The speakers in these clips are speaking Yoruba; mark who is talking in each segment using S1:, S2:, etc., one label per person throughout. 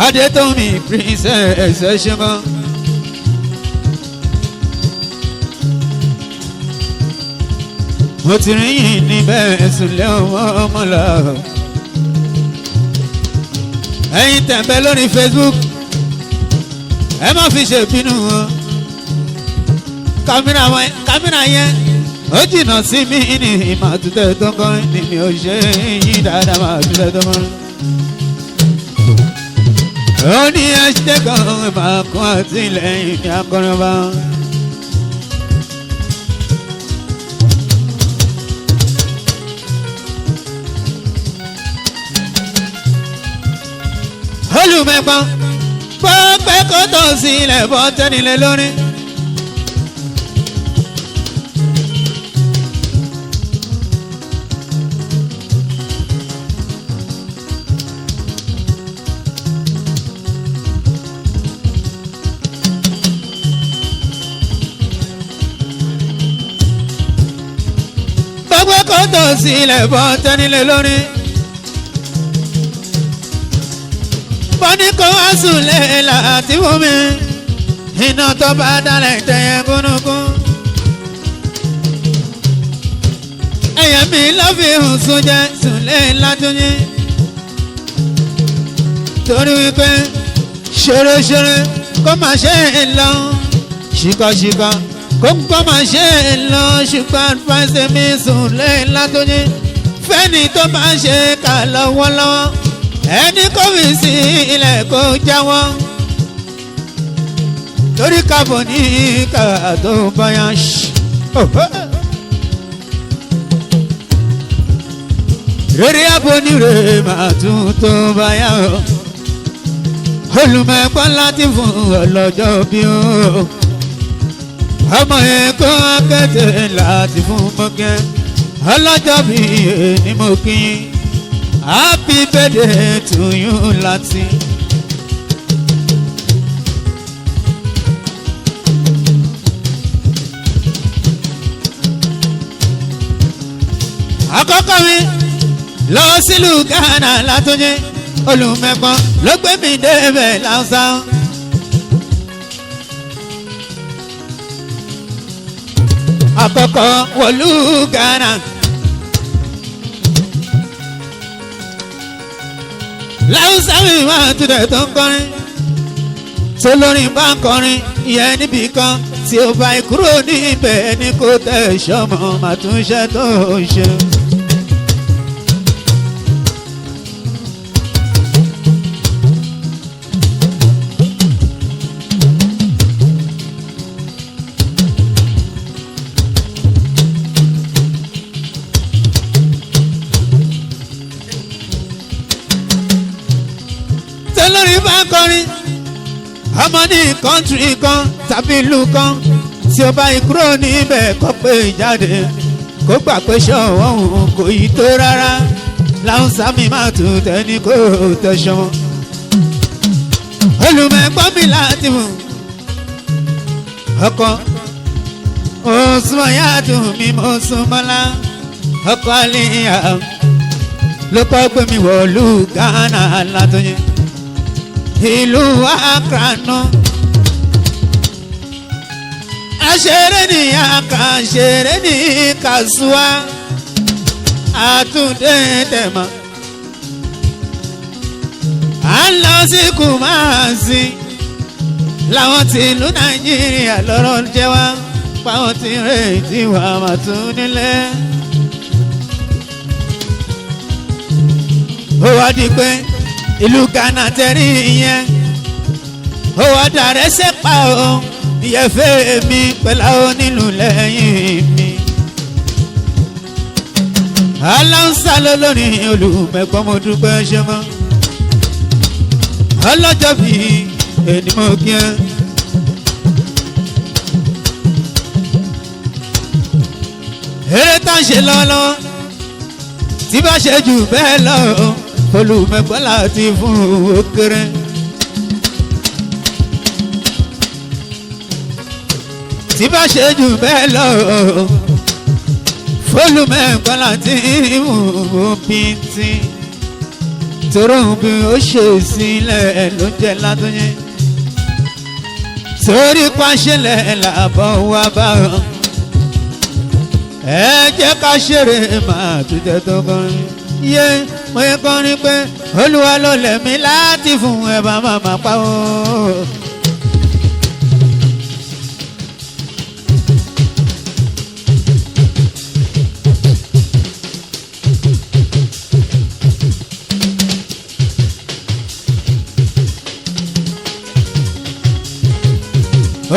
S1: Adétọ́mi princess ẹ ṣe gan. mo ti rí yìí níbẹ̀ sùnlẹ̀ ọmọ lọ. ẹ̀yin tẹ̀m̀bẹ̀ lórí Facebook ẹ má fi ṣèbínú wọn. kámẹ́rà yẹn ó jìnnà sí mi ní ìmọ̀tútẹ̀ tó kọ́ ni mi ò ṣe yín dáadáa máa tútẹ̀ tó kọ́. ó ní ẹṣẹ́ kan máa kún àtìlẹ́yìn ní akọrin bá. olùmẹ̀gbọ́n pọ́pẹ́ kó tó sílẹ̀ bọ́ tẹ́nilẹ̀ lórí. pọ́pẹ́ kó tó sílẹ̀ bọ́ tẹ́nilẹ̀ lórí. bọ́ní kó wá sùn lẹ́la àti fún mi iná tó bá dálẹ̀ tẹ̀yẹ gúnugún. ẹ̀yẹ mi ló fi hùn sùn jẹ́ sùn lẹ́la tó yín. torí wípé ṣeréṣeré kó má ṣe é lọ ṣìkọ̀ṣìkọ̀ kó má ṣe é lọ ṣùgbọ́n advice mi sùn lẹ́la tó yín. fẹ́ni tó bá ṣe kà lọ́wọ́lọ́wọ́ ẹni kò fi sí ilẹ̀ kó jáwọ́ torí kábọ̀ ní ká tó báyà ṣí. rere abonire máa tún tó báyà o olùmẹ̀pọ̀ láti fún ọlọ́jọ́ bí o ọmọ ẹ̀kọ́ akẹ́tẹ̀ láti fún mọ́kẹ́ ọlọ́jọ́ bí ẹni mo kí i. Happy birthday to you, Lati. Àkọ́kọ́ mi lọ sílùú Ghana látúnjí olùmẹ̀pọ̀n ló gbé mi débẹ̀ láwùsá. Àkọ́kọ́ wọ̀lú Ghana. láwùsá mi máa túnẹ̀ tó ń kọrin tó lórin bá ń kọrin ìyẹn níbì kan tí ó bá kúrò níbẹ̀ ní kò tẹ̀ ṣọmọ màtúnṣe tó ṣe. lórí bá kọrin ọmọ ní kọ́ńtírì kan tàbí ìlú kan tí ó bá kúrò níbẹ̀ kó pé jáde kó gbà pé ṣọ́wọ́ òun kò yí tó rárá láwùsá mi máa tún tẹ́ni kó tẹ̀sán. olùmẹ̀gbọ́n mi láti mú ọkọ òsùnmọ̀ yàtọ̀ mi mọ̀ súnmọ́lá ọkọ àlìyà ló kọ́ gbé mi wọ̀lú Ghana látọ̀yìn. ìlú Accra náà àṣeré ní Accra àṣeré ní Kasuwa àtúndé tẹ̀mọ́ à ń lọ sí Kumasi làwọn ti ìlú Nàìjíríà lọ́rọ̀ jẹ́ wá páwọn ti retí wà má tún nílé. ó wá di pé ìlú Ghana tẹ̀rí yẹn ó wá dàrẹ́ sẹ́pà o ìyẹ́fẹ́ mi pẹ̀lú onílù lẹ́yìn mi. aláǹsá lólórí olùmẹ̀gbọ́n mo dúpẹ́ ṣe mọ́ ọlọ́jọ́ bí ẹni mo kí ẹ. eré tá ń ṣe lọ́wọ́lọ́wọ́ tí bá ṣe jù bẹ́ẹ̀ lọ olùmẹ̀gbọ́n láti fún òkèrè. tí bá ṣe jù bẹ́ẹ̀ lọ olùmẹ̀gbọ́n láti fún òpìntì. tòrò bí ó ṣe sílẹ̀ ló jẹ́ Látúnjí torí pàṣẹlẹ̀ làbọ̀ wá bá wọn ẹ jẹ́ ká ṣeré máa túnjẹ tó kọrin yé mo yẹ kọrin pé Olúwa ló lẹ̀mí láti fún ẹ bá máa pa ó.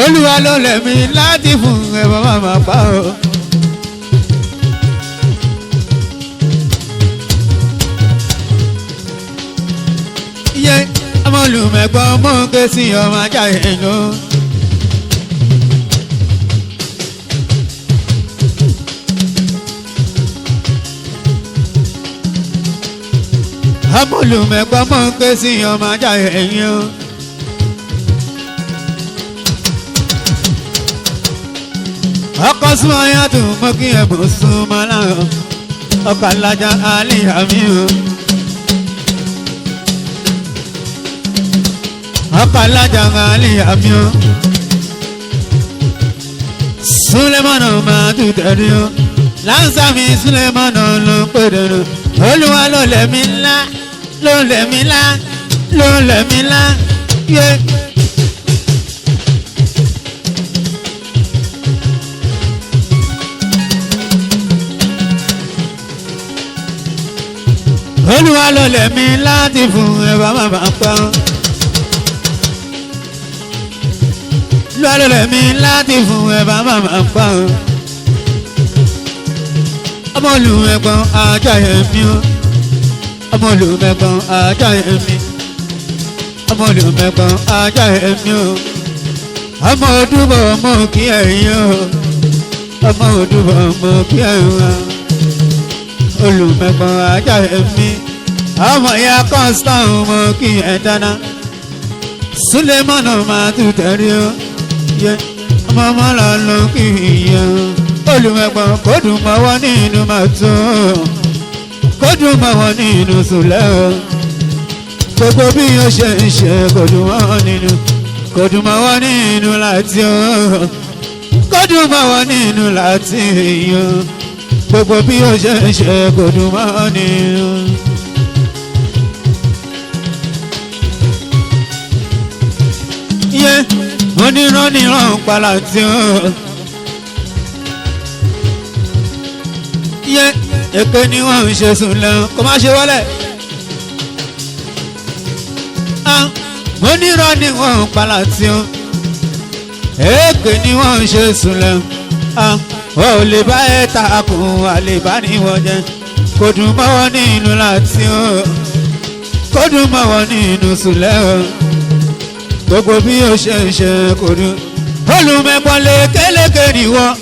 S1: Olúwa ló lẹ̀mí láti fún ẹ bá máa pa ó. Iye ọmọ olùmẹ̀gbọ́n mọ́ ké sí ọmọ ajá ẹ̀yìn o. Ọmọ olùmẹ̀gbọ́n mọ́ ké sí ọmọ ajá ẹ̀yìn o. Ọkọ súnmọ́ yàtọ̀ mọ́ kí ẹ̀bùn súnmọ́ láàrọ̀ ọkọ̀ alájà àlìyàmí o. Ọkọ̀ alájà àlìyàmí o. Súlẹ̀mọ́nà máa tún tẹ̀lé o. Láǹsàmì Súlẹ̀mọ́nà ló ń pèrè o. Olúwa ló lẹ̀mí ńlá ló lẹ̀mí ńlá ló lẹ̀mí ńlá yé. Olúwa ló lẹ̀mí láti fún ẹ bá máa pa ọ́. Olúwa ló lẹ̀mí láti fún ẹ bá máa pa ọ́. Ọmọ olùmẹ̀gbọ́n ajá ẹ̀mí o. Ọmọ olùmẹ̀gbọ́n ajá ẹ̀mí. Ọmọ olùmẹ̀gbọ́n ajá ẹ̀mí o. Ọmọ òdúbọ̀ ọmọ kí ẹ̀yìn o. Ọmọ òdúbọ̀ ọmọ kí ẹ̀yìn o. Olùmẹ̀gbọ́n ajá ẹ̀mí ọmọ ìyá Constant ọmọ kí ẹ dáná Súlẹ̀mọ́nà máa tún tẹ̀rí o yẹ ọmọ mọ́lá ló kí ìyẹ olùmẹ̀gbọ́n kó dùn mọ́ wọn nínú máa tó kó dùn mọ́ wọn nínú Súlẹ̀ o gbogbo bí ó ṣe ń ṣe kó dùn mọ́ wọn nínú kó dùn mọ́ wọn nínú láti o kó dùn mọ́ wọn nínú láti o gbogbo bí ó ṣe ń ṣe kò dùn mọ́ nínú. Iye onírànìràn pàlà tí ó. Iye èké ni wọ́n ń ṣe Súlẹ̀ kó má ṣe wọlé. Onírànìràn pàlà tí ó. Èké ni wọ́n ń ṣe Súlẹ̀. Ó lè bá ẹ takùn àlè bá níwọ̀n jẹ kò dùn mọ́ wọn nínú láti ó kò dùn mọ́ wọn nínú Súlẹ̀ ó gbogbo bí ó ṣe ń ṣe kò dùn olùmẹ̀gbọ́n lékeléké níwọ̀n.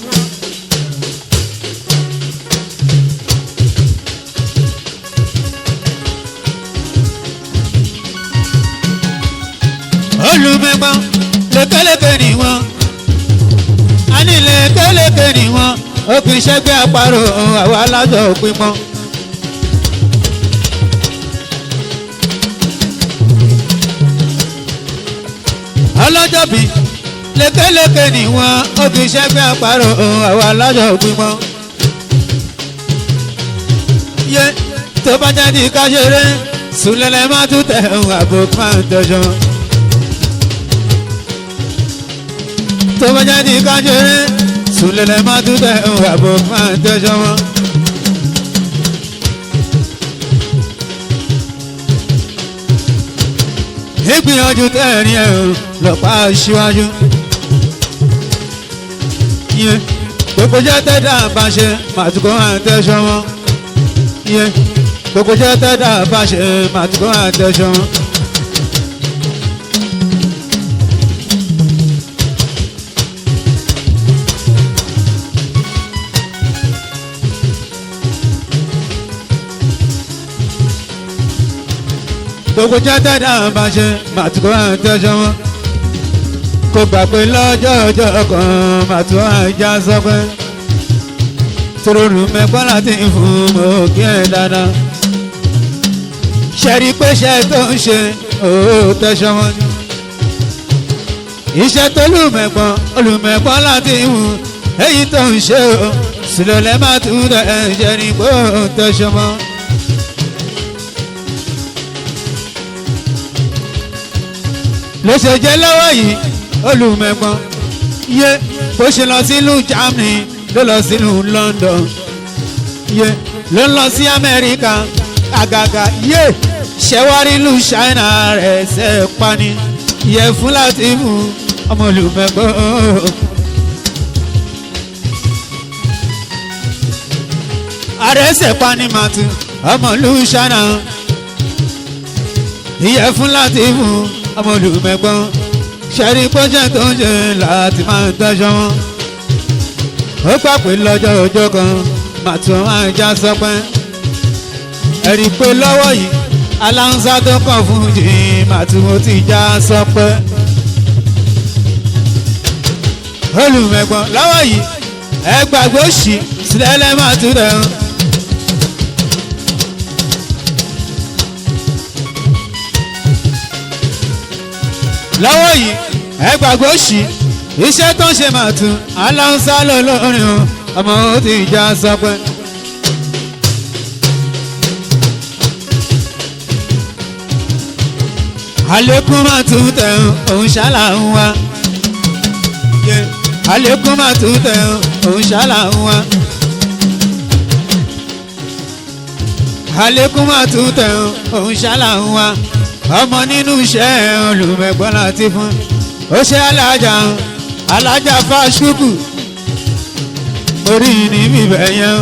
S1: Olùmẹ̀gbọ́n lékeléké níwọ̀n. Anílẹ̀ kélékè ni wọ́n ó kì í ṣẹ́gbẹ́ àparò àwọn alájọ òpin mọ́. Ọlọ́jọ́bí lékeléké ni wọ́n ó kì í ṣẹ́gbẹ́ àparò àwọn alájọ òpin mọ́. Yé tó bá jáde ká ṣeré Súlẹ̀lẹ̀ má tún tẹ̀ àbò máa ń tẹ̀sán. Tó bá jáde ká ṣeré Súlẹ̀lẹ̀ má tún tẹ̀ àbò máa ń tẹ̀sán wọn. Ìgbìyànjú tẹ̀rín ẹ̀ lọ́pàá síwájú. Gbogbo jẹ́ tẹ́dá bá ṣe màtúkọ́ àtẹ̀sán wọn. Gbogbo jẹ́ tẹ́dá bá ṣe màtúkọ́ àtẹ̀sán wọn. Gbogbo jẹ́ tẹ́dá bá ṣe màtúkọ́ àtẹ̀sán wọn. Kò gbà pé lọ́jọ́ ọjọ́ kan màtúkọ́ àjà sọ pé tororù mẹ́gbọ́n láti fún òkè ẹ̀ dáadáa. ṣẹ́rí pé iṣẹ́ tó ń ṣe tẹ̀sán wọn ni. iṣẹ́ tó olùmẹ̀gbọ́n láti wù èyí tó ń ṣe sílẹ̀ lẹ́ máa tún tẹ̀ ṣẹ́rí pé tẹ̀sán wọn. ló ṣe jẹ́ lọ́wọ́ yìí olùmẹ̀gbọ́n yé bó ṣe lọ sílùú Germany ló lọ sílùú London yé ló lọ sí Amẹ́ríkà àgàgà yé ṣẹwárí ìlú China rẹ̀ ṣe pani yẹ fún láti mú ọmọ olùmẹ̀gbọ́n. ààrẹ ṣe pani màtú ọmọ ìlú China yẹ fún láti mú ọmọ olùmẹ̀gbọ́n. ṣẹ́rí pọ́jẹ́ tó ń ṣe láti máa tọ́jọ́ wọn. ó pàpè lọ́jọ́ ọjọ́ kan màtú máa já sọpẹ́. ẹ̀rí pé lọ́wọ́ yìí aláǹsá tó kàn fún jì màtú mo ti já sọpẹ́. olùmẹ̀gbọ́n lọ́wọ́ yìí ẹ gbàgbé òṣì sílẹ̀ lẹ́ máa tún dẹ̀ hàn. lọ́wọ́ yìí ẹ gbàgbé òṣì iṣẹ́ tó ń ṣe máa tún aláǹsá lọ́lọ́rin o ọmọ ó ti já sọpẹ́. àlékún máa tún tẹ̀ òun ṣálà ń wá. àlékún máa tún tẹ̀ òun ṣálà ń wá. àlékún máa tún tẹ̀ òun ṣálà ń wá. ọmọ nínú iṣẹ́ olùmẹ̀gbọ́n láti fún ó ṣe alájà fáṣukù orí ní bíbẹ̀ yẹn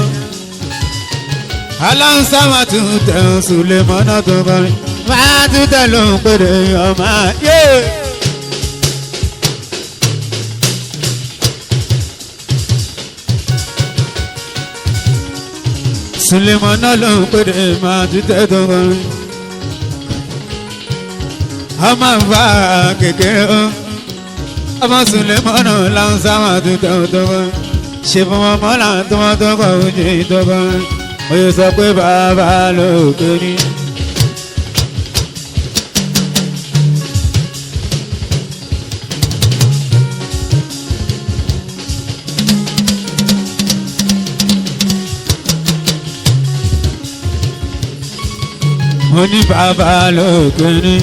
S1: aláǹsá máa tún tẹ̀ Sulemana tó kọrin máa tún tẹ̀ lóhùn péré ọmọ yé. Sulemana lóhùn péré máa tún tẹ̀ tó kọrin ọmọ nfa kékeré o ọmọ Sulemana láǹsá máa tún tẹ̀ tó kọrin ṣe fún ọmọ láǹtọ́ wọn tó kọ ojú tó kọrin oyè sọ pé bàbá lókè ní. mo ní bàbá lókè ní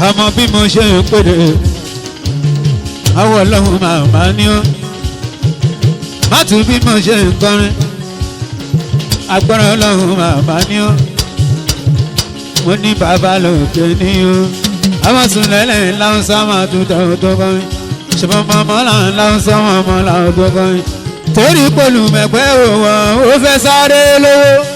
S1: ọmọ bí mo ṣe ń pèdè àwọ̀ ọlọ́run màmá ní ọ́ má tún bí mo ṣe ń kọrin agbára ọlọ́run màmá ní ọ́ mo ní bàbá lókè ní ọ́ àwọn sùn lẹ́lẹ̀ láwùsá máa tún tẹ̀ tó kọrin ṣùgbọ́n mọ́mọ́ láwùsá mọ́mọ́ làwọn tó kọrin torí pòlùmẹ̀pẹ́ òwò ó fẹ́ sáré lówó.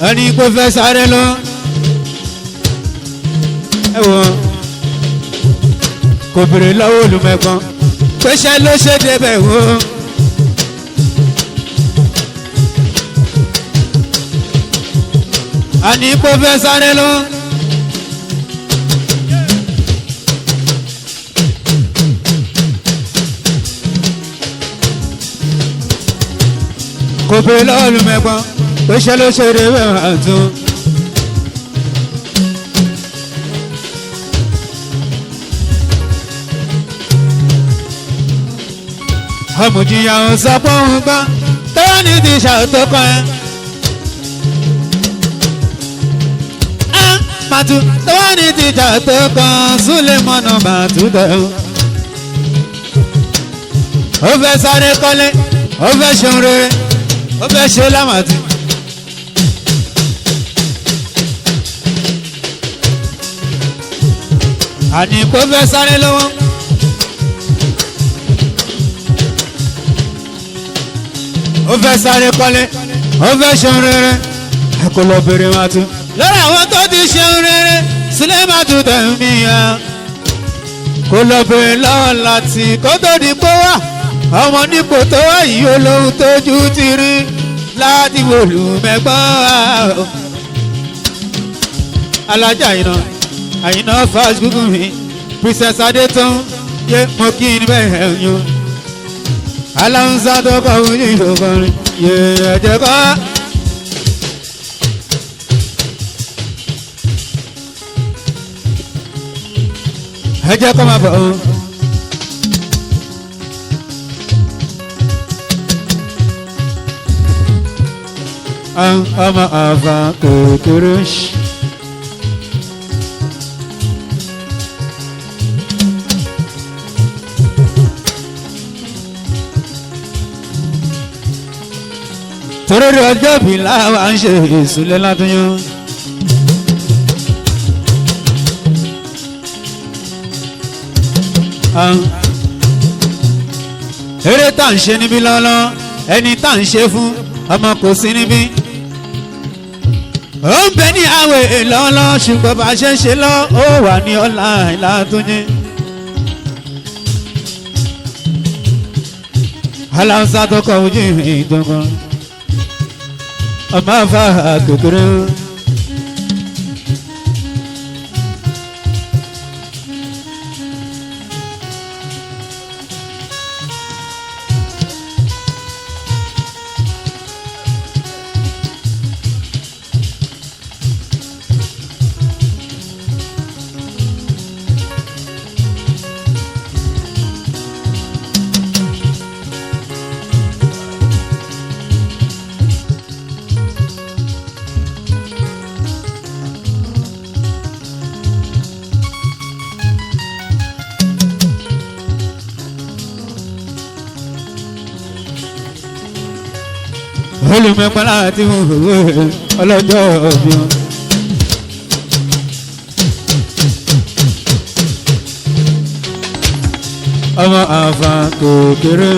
S1: ẹni kò fẹ́ sáré lọ ẹ wọ kò bèrè lọ́wọ́ olùmẹ̀kan pẹ́ṣẹ́ ló ṣe débẹ̀ wò. ẹni kò fẹ́ sáré lọ kò bèrè lọ́wọ́ olùmẹ̀kan pẹ́ṣẹ́ ló ṣe débẹ̀ wò tún. ọmọdéyà ò sọ pé òun gbọ́ tọ́wọ́ ní ti ṣàtọ́kọ ẹ. màtú tọ́wọ́ ní ti ṣàtọ́kọ Sulemana màtú tẹ̀ ọ́. ó fẹ́ sáré kọ́lé ó fẹ́ ṣe rere ó fẹ́ ṣe lámàtí. àní kó fẹ́ sáré lọ́wọ́. ó fẹ́ sáré kọ́lé ó fẹ́ ṣeun rere ẹ kò lọ bèrè máa tún. lọ́rọ̀ àwọn tó ti ṣeun rere Sulemana tún tẹ̀ mí ya. kò lọ bèrè lọ́wọ́ láti kó tó di pé wá ọmọ nípò tó wá yìí olóhùn tójú ti rí láti Olùmẹ̀gbọ́n. alájà àyìnà fásitì mi Princess Adétún yé mo kí ni bẹ́ẹ̀ yún aláǹsá tó kọ́ ojú ìṣòkòrin yé ẹ̀jẹ̀ kọ́. ẹ̀jẹ̀ kọ́ máa bọ̀ ọ́. ọmọ àfà kékeré. torí ọjọ́ bí láwa ń ṣe ìsúlẹ̀ látúnyún. eré tá à ń ṣe níbí lọ́lọ́ ẹni tá à ń ṣe fún ọmọ kò sí níbí. ó ń bẹ ní àwẹ̀ lọ́lọ́ ṣùgbọ́n bá a ṣe ń ṣe lọ ó wà ní ọ̀la ìlàtúnyún. aláǹsá tó kọ ojú ìdógún ọmọ àfà kékeré. olùmẹ̀pọ̀ láti hùwù ọlọ́jọ́ òbí wọn. ọmọ àfà kékeré.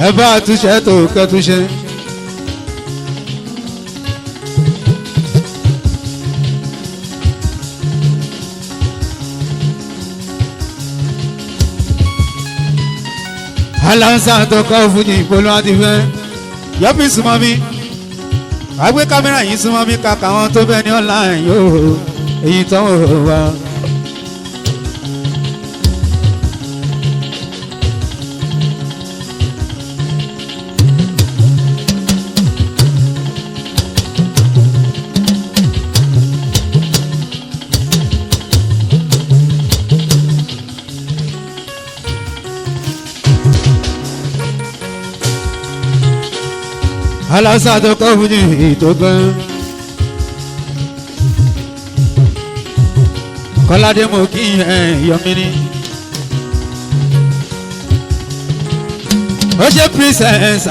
S1: ẹ bá àtúnṣe tó kẹtúnṣe. aláǹsá tó kọ́ fújì ìpolówó àti fẹ́ yọ́pì súnmọ́ mi àgbé kámẹ́rà yìí súnmọ́ mi kàkà wọn tó bẹ́ẹ̀ ní online yóò èyí tó wà. aláǹsá tó kọ́ fújì ìtógán kọ́ládé mo kí yọmí ni ó ṣe princess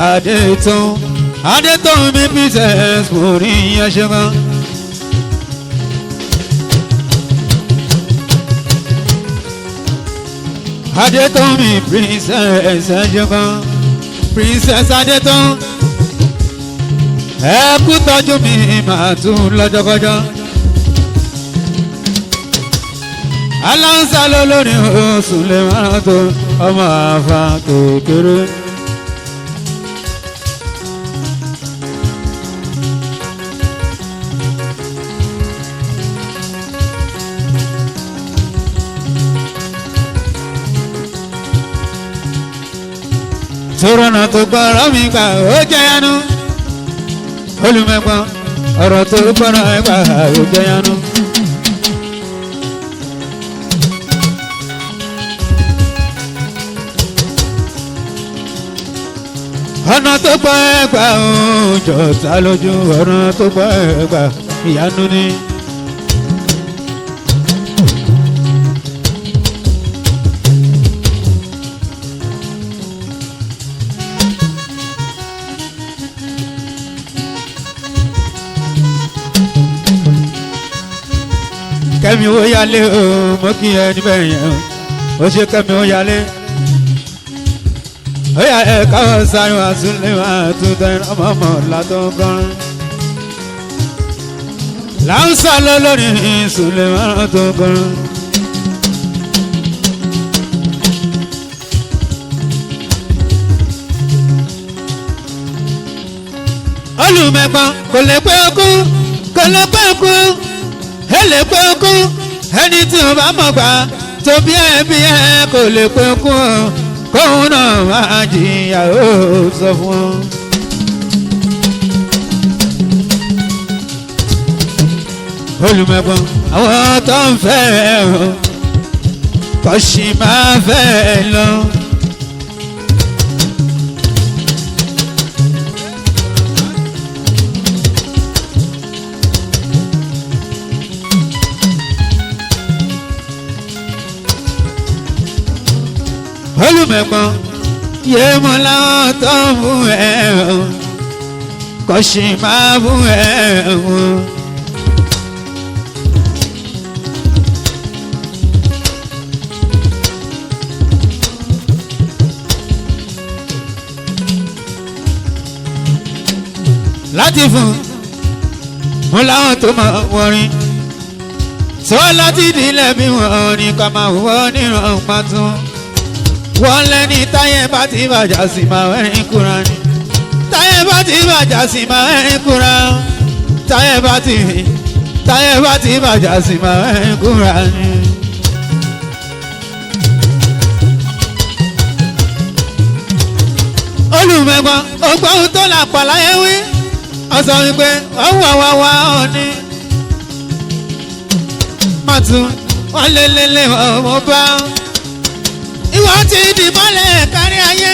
S1: Adétún mi princess mo rí yẹn ṣe mọ́. Adétún mi princess ṣe mọ́ princess Adétún. ẹ kú tọ́jú mi máa tún lọ́jọ́kọ́jọ́. aláǹsá lólórí oṣù lè máa tó ọmọ àfà kékeré. sọ̀rọ̀nà tó gbọ́rọ̀ mi gbà ó jẹ́ yánú. olùmẹ̀gbọ́n ọ̀rọ̀ tó gbọ́rọ̀ mi gbà ó jẹ́ yánú. ọ̀nà tó gbọ́ ẹgbà ó jọ̀ta lójú ọ̀nà tó gbọ́ ẹgbà ìyanu ni. kẹ́mi ó yálé o mo kí ẹ níbẹ̀ yẹn o ṣe kẹ́mi ó yálé ó yà ẹ káwọn sáré wá súnlé wá tún tẹ ọmọ ọmọ látọ̀ gan. láwùsá lọ́lọ́rin Sulemana tó kọrin. olùmẹ̀gbọ́n kò lè pé okú kò lè pé okú ẹ lè pé okú ẹni tí o bá mọ̀ gbà tó bí ẹ kò lè pé okú kóun náà máa jìyà ó sọ fún un. olùmẹ̀gbọ́n àwọn tó ń fẹ́ o kò sì máa fẹ́ lọ. olùmẹ̀gbọ́n yé mọ́ láwọn tó ń fún ẹ o kò sì máa fún ẹ o. láti fún wọn láwọn tó máa wọrin sọ láti ìdílé bí wọn ní ká máa wọ níran pàtó wọn lẹni táyé bá ti bàjá sí máa wẹrin kúra ni táyé bá ti bàjá sí máa wẹrin kúra táyé bá ti bàjá sí máa wẹrin kúra ni. olùmẹ̀gbọ́n ọgbọ́n tó là pàláyé wí ọsọ wípé wá ọ̀ní mọ̀tún wọ́n lé ọmọ bá ìwọ ti di mọ́lẹ̀ kárí ayé.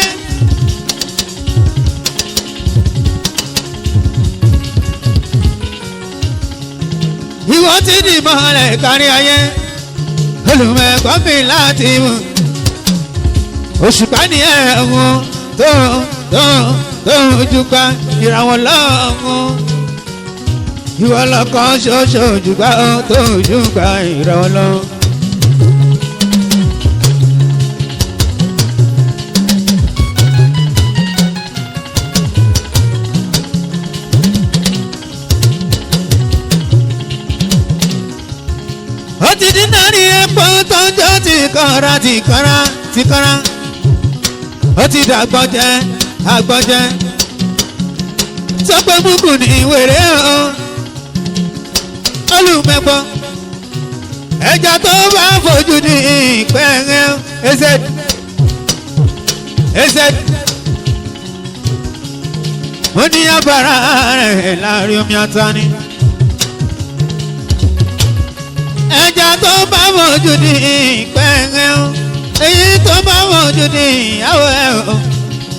S1: ìwọ ti di mọ́lẹ̀ kárí ayé olùmẹ̀gbọ́n mi láti mú òṣùpá ní ẹ̀wọ̀n tó ojúgbà ìràwọ̀ lọ́wọ́ ìwọ lọ́kàn ṣoṣo ojúgbà tó ojúgbà ìràwọ̀ lọ́wọ́. ó ti dín náà ní epo tó ń jó tìkọ́ra ó ti dàgbọ́jẹ́ agbọ́jẹ́ sọ pé múkù ní wèrè o olùmẹ̀gbọ́n ẹja tó bá fojú ní ìpẹ́ẹ́rẹ́ ẹsẹ̀ ó ní abàrá rẹ̀ láàrin omi àtàní ẹja tó bá fojú ní ìpẹ́ẹ́rẹ́ èyí tó bá fojú ní ìyàwó ẹ̀ o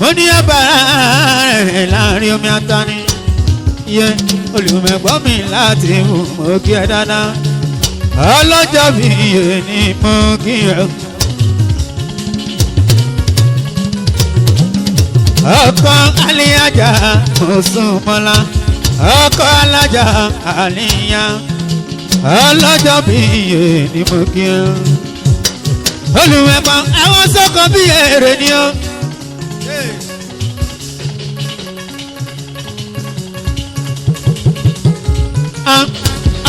S1: ó ní abàrá rẹ̀ láàrin omi àtàní yẹ olùmẹ̀gbọ́n mi láti mú mọ́ kí ẹ dáadáa ọlọ́jọ́ bí yẹ ni mo kí ẹ. ọkọ aliyaja Mosúnmọ́lá ọkọ alájà àníyá ọlọ́jọ́ bí yẹ ni mo kí ẹ. olùmẹ̀gbọ́n àwọn sọ́kọ bí èrè ni ó.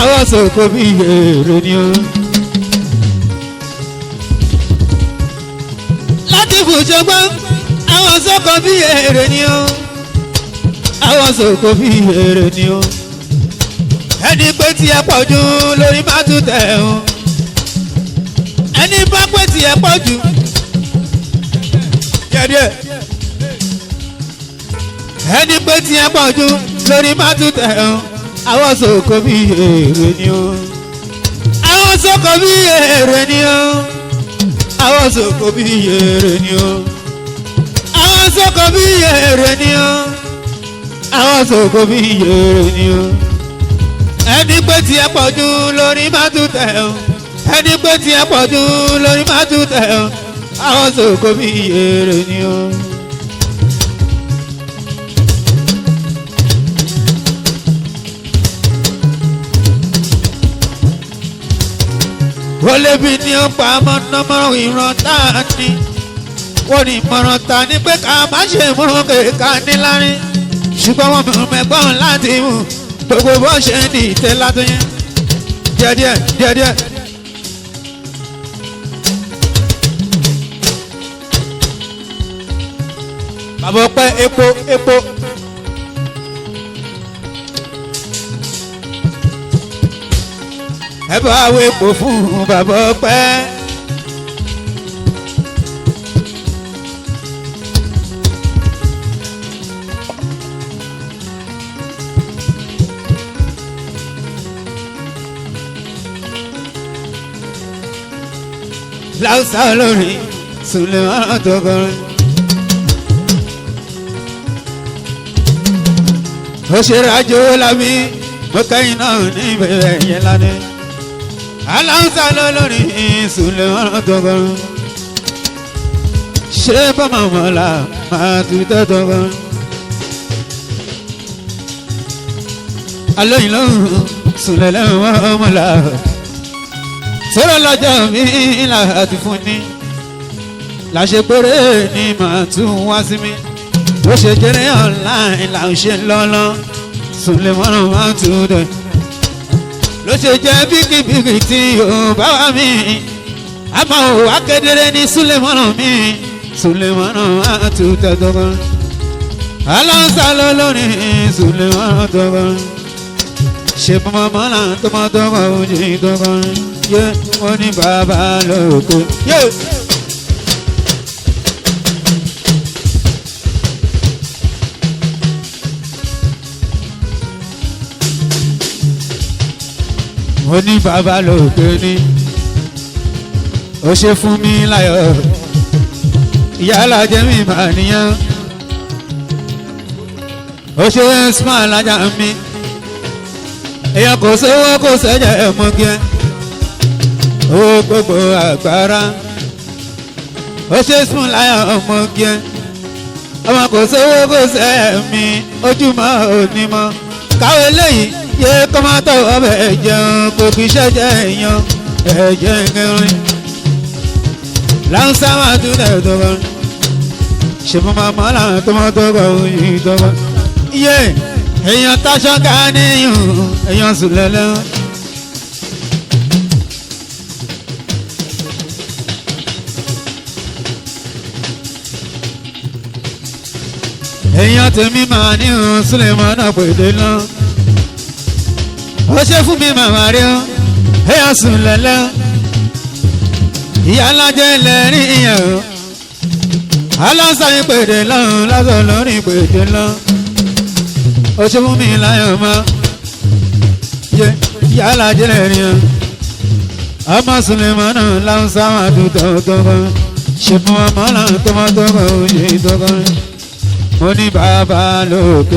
S1: àwọn sọ̀kò bí èrè ni ó. láti fòṣọgbọ́n àwọn sọ̀kò bí èrè ni ó. àwọn sọ̀kò bí èrè ni ó. ẹni pé tí ẹ pọ̀ jù lórí má tún tẹ̀ ọ́. ẹni bá pé tí ẹ pọ̀ jù díẹ̀. ẹni pé tí ẹ pọ̀ jù lórí má tún tẹ̀ ọ́. àwọn sọ̀kò bí èrè ni ó. àwọn sọ̀kò bí èrè ni ó. àwọn sọ̀kò bí èrè ni ó. àwọn sọ̀kò bí èrè ni ó. àwọn sọ̀kò bí èrè ni ó. ẹni pé tí ẹ pọ̀ jù lórí má tún tẹ̀ ọ́. ẹni pé tí ẹ pọ̀ jù lórí má tún tẹ̀ ọ́. àwọn sọ̀kò bí èrè ni ó. Olèbí ni ó pa mọ́nàmọ́rán ìran táà ní. Wọ́n ní ìmọ̀ràn ta ni pé ká má ṣe mú kéka níláárín. Ṣùgbọ́n wọ́n mú mẹ́gbọ́n láti mú gbogbo bó ṣe ní ìtẹ́ látọ̀yẹn. díẹ̀díẹ̀. bàbá ọpẹ́ epo. ẹ bá wo epo fún bàbá ọpẹ́. láwùsá olórin Suleiman tó kọrin. ó ṣe rájò lábí mo kẹ́yìn náà ní ìbẹ̀rẹ̀ yẹn lánàá. aláwùsá olórin Suleiman tó kọrin. ṣé bọ́mọ̀ mọ́lá máa tún tẹ́tọ̀ kọrin. alóyìn lóhùn Suleiman mọ́lá. sọ̀rọ̀ lọ́jọ́ mi láti fún ni láṣẹ péré ni màá tún wá sí mi bó ṣe jẹ́rẹ́ online là ń ṣe lọ́lọ́ Suleiman máa tún dẹ̀ ló ṣe jẹ́ bíkíbíkí tí yóò bá wà mí àmọ́ òwò akédèrè ní Suleiman mi Suleiman máa tún tẹ̀tọ̀kọ́ aláǹsá lọ́lọ́rin Suleiman tọ̀kọ́ ṣe mọ́mọ́ náà tọmọtọmọ ojú tọkọ́ yé wọ́n ní bàbá lóko yé. wọ́n ní bàbá lóko ní ó ṣe fún mi láyọ̀ ìyálà jẹ́ mi máa níyàn ó ṣe smart lájà mi èèyàn kò sówó kò sẹ́jẹ̀ mọ́gẹ́ ó gbogbo àgbára ó ṣe sùn láyà ọmọge ọmọ kò sówó kò sẹ́mi ojúmọ́ onímọ̀ káwé lẹ́yìn yé kọ́mátọ̀ ọbẹ̀ jẹun kò kì í ṣẹ́jẹ̀ èèyàn ẹ̀jẹ̀ kẹrin láǹsá máa tún tẹ̀ tọ́kọ ṣe fún màmá làwọn tọmọtọkọ òyìn tọkọ yé èèyàn táṣọ ká níyùn èèyàn sùn lẹ́lẹ́. èèyàn tèmi máa ní òun Suleiman pèdè lọ ó ṣe fún mi màmá rí ọ èèyàn sùn lẹ́lẹ́ ìyá alájẹ lẹ́rìn ìyẹn o aláǹsáyìn pèdè lọ́hùn lásán lórí pèdè lọ ó ṣe fún mi láyọ̀ mọ́ yẹ ìyá alájẹ lẹ́rìn ọ ọmọ Suleiman náà láǹsá máa dùn tọ́tọ́ ṣe fún ọmọ náà tọmọtọmọ òye tọkọ mo ní bàbá lókè.